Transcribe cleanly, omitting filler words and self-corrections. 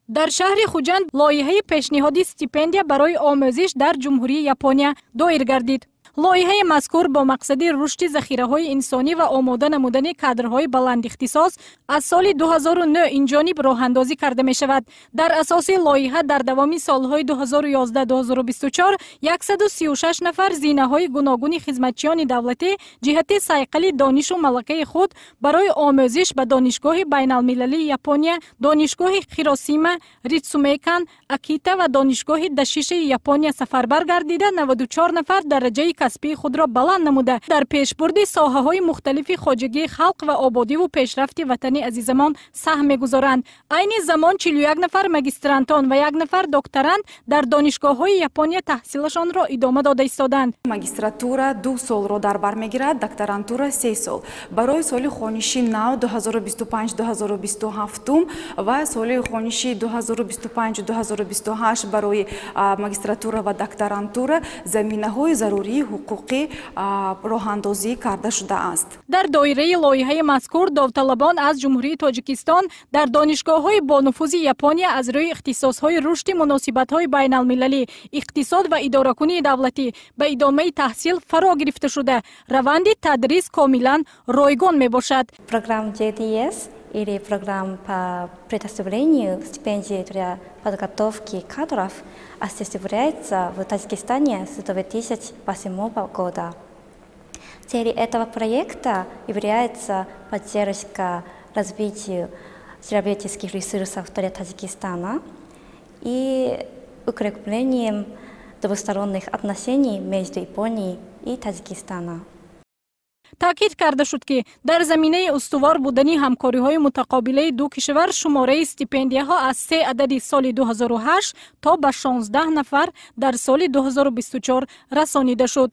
дар шаҳри Хуҷанд лоиҳаи пешниҳоди стипендия барои омӯзиш дар Ҷумҳурии Япония доир гардид. лоиҳаи мазкур бо мақсади рушди захираҳои инсонӣ ва омода намудани кадрҳои баландихтисос аз соли 2009 инҷониб роҳандозӣ карда мешавад. Дар асоси лоиҳа дар давоми солҳои 2011-2024 136 нафар зинаҳои гуногуни хизматчиёни давлатӣ ҷиҳати сайқали донишу малакаи худ барои омӯзиш ба донишгоҳи байналмилалии Япония, донишгоҳи Хиросима, Ритсумейкан, Акита ва донишгоҳи Дашиши Япония сафарбар гардида 94 нафар дараҷаи касбии худро баланд намуда дар пешбурди соҳаҳои мухталифи хоҷагии халқ ва ободиву пешрафти ватани азизамон саҳм мегузоранд. Айни замон 41 нафар магистрантон ва 1 нафар докторанд дар донишгоҳҳои Япония таҳсилашонро идома дода истоданд. Магистратура 2 солро дар бар мегирад, докторантура 3 сол. Барои соли хониши нав 2025-2027 ва соли хониши 2025-2028 барои магистратура ва докторантура заминаҳои зарурии ҳуқуқӣ роҳандозӣ карда шудааст. Дар доираи лоиҳаи мазкур довталабон аз Ҷумҳурии Тоҷикистон дар донишгоҳҳои бонуфузи Япония аз рӯи ихтисосҳои рушди муносибатҳои байналмилалӣ, иқтисод ва идоракунии давлатӣ ба идомаи таҳсил фаро гирифта шуда, раванди тадрис комилан ройгон мебошад. Программа JDS или программа по предоставлению стипендий для подготовки кадров осуществляется в Таджикистане с 2008 года. Целью этого проекта является поддержка развития человеческих ресурсов для Таджикистана и укреплением двусторонних отношений между Японией и Таджикистаном. таъкид карда шуд ки дар заминаи устувор будани ҳамкориҳои мутақобилаи ду кишвар шумораи стипендияҳо аз 3 адади соли 2008 то ба 16 нафар дар соли 2024 расонида шуд.